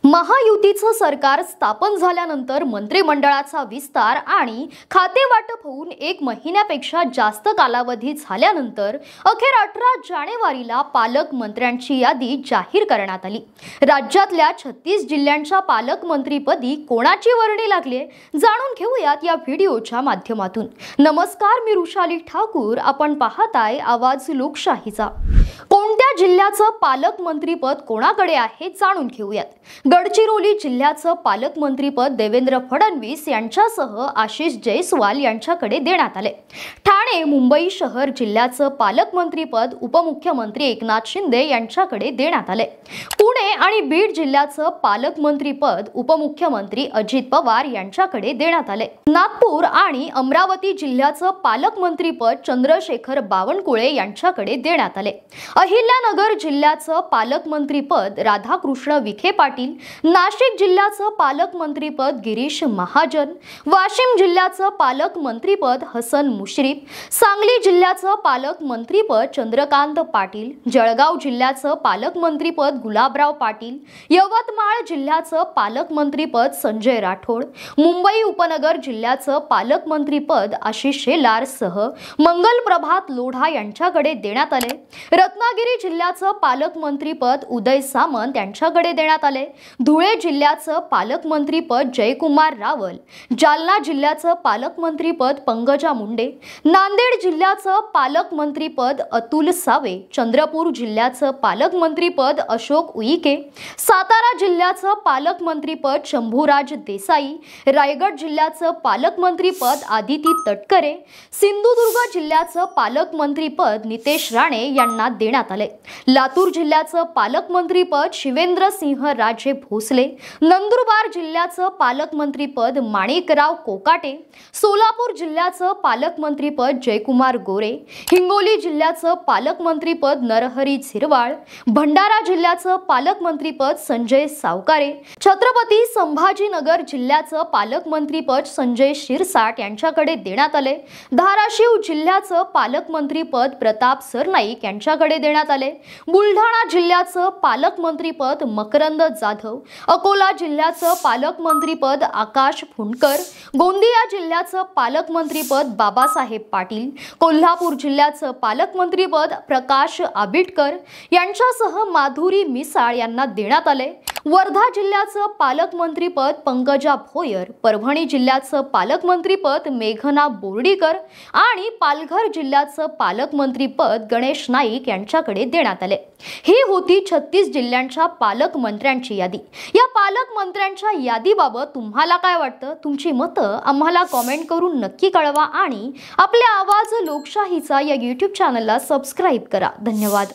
महायुतीचं सरकार स्थापन झाल्यानंतर मंत्रिमंडळाचा विस्तार आणि खाते वाटप होऊन 1 महिन्यापेक्षा जास्त कालावधी झाल्यानंतर अखेर 18 जानेवारीला पालकमंत्र्यांची यादी जाहीर करण्यात आली। राज्यातल्या 36 जिल्ह्यांच्या पालकमंत्रीपदी कोणाची वर्णी लागली जाणून घेऊयात या व्हिडिओच्या माध्यमातून। नमस्कार, मी रुशाली ठाकूर, आपण पाहताय आवाज लोकशाहीचा। कोणत्या जिल्ह्याचं पालकमंत्रीपद कोणाकडे आहे जाणून घेऊयात। गडचिरोली जिल्ह्याचं पालकमंत्रीपद देवेंद्र फडणवीस यांच्यासह आशिष जयस्वाल यांच्याकडे देण्यात आले। ठाणे मुंबई शहर जिल्ह्याचं पालकमंत्रीपद उपमुख्यमंत्री एकनाथ शिंदे यांच्याकडे देण्यात आले। पुणे आणि बीड जिल्ह्याचं पालकमंत्रीपद उपमुख्यमंत्री अजित पवार यांच्याकडे देण्यात आले। नागपूर आणि अमरावती जिल्ह्याचं पालकमंत्रीपद चंद्रशेखर बावनकुळे यांच्याकडे देण्यात आले। अहिल्यानगर जिल्ह्याचं पालकमंत्रीपद राधाकृष्ण विखे पाटील, नाशिक जिल्ह्याचं पालकमंत्रीपद गिरीश महाजन, वाशिम जिल्ह्याचं पालकमंत्रीपद हसन मुश्रीफ, सांगली जिल्ह्याचं पालकमंत्रीपद चंद्रकांत पाटील, जळगाव जिल्ह्याचं पालकमंत्रीपद गुलाबराव पाटील, यवतमाळ जिल्ह्याचं पालकमंत्रीपद संजय राठोड, मुंबई उपनगर जिल्ह्याचं पालकमंत्रीपद आशिष शेलार सह मंगलप्रभात लोढा यांच्याकडे देण्यात आले। रत्नागिरी जिल्ह्याचं पालकमंत्रीपद उदय सामंत यांच्याकडे देण्यात आले। धुळे जिल्ह्याचं पालकमंत्रीपद जयकुमार रावल, जालना जिल्ह्याचं पालकमंत्रीपद पंकजा मुंडे, नांदेड जिल्ह्याचं पालकमंत्रीपद अतुल सावे, चंद्रपूर जिल्ह्याचं पालकमंत्रीपद अशोक उईके, सातारा जिल्ह्याचं पालकमंत्रीपद शंभूराज देसाई, रायगड जिल्ह्याचं पालकमंत्रीपद आदिती तटकरे, सिंधुदुर्ग जिल्ह्याचं पालकमंत्रीपद नितेश राणे यांना देण्यात आले। लातूर जिल्ह्याचं पालकमंत्रीपद शिवेंद्र सिंह राजे भोसले, नंदुरबार जिल्ह्याचं पालकमंत्रीपद माणिकराव कोकाटे, सोलापूर जिल्ह्याचं पालकमंत्रीपद जयकुमार गोरे, हिंगोली जिल्ह्याचं पालकमंत्रीपद नरहरी झिरवाळ, भंडारा जिल्ह्याचं पालकमंत्रीपद संजय सावकारे, छत्रपती संभाजीनगर जिल्ह्याचं पालकमंत्रीपद संजय शिरसाट यांच्याकडे देण्यात आले। धाराशिव जिल्ह्याचं पालकमंत्रीपद प्रताप सरनाईक यांच्याकडे देण्यात आले। बुलढाणा जिल्ह्याचं पालकमंत्रीपद मकरंद जाधव, अकोला जिल्ह्याचं पालकमंत्रीपद आकाश फुंडकर, गोंदिया जिल्ह्याचं पालकमंत्रीपद बाबासाहेब पाटील, कोल्हापूर जिल्ह्याचं पालकमंत्रीपद प्रकाश आबिटकर यांच्यासह माधुरी मिसाळ यांना देण्यात आले। वर्धा जिल्ह्याचं पालकमंत्रीपद पंकजा भोयर, परभणी जिल्ह्याचं पालकमंत्रीपद मेघना बोर्डीकर आणि पालघर जिल्ह्याचं पालकमंत्रीपद गणेश नाईक यांच्याकडे देण्यात आले। ही होती 36 जिल्ह्यांच्या पालकमंत्र्यांची यादी। या पालकमंत्र्यांच्या यादीबाबत तुम्हाला काय वाटतं? तुमची मतं आम्हाला कमेंट करून नक्की कळवा आणि आपल्या आवाज लोकशाहीचा या YouTube चॅनलला सबस्क्राइब करा। धन्यवाद।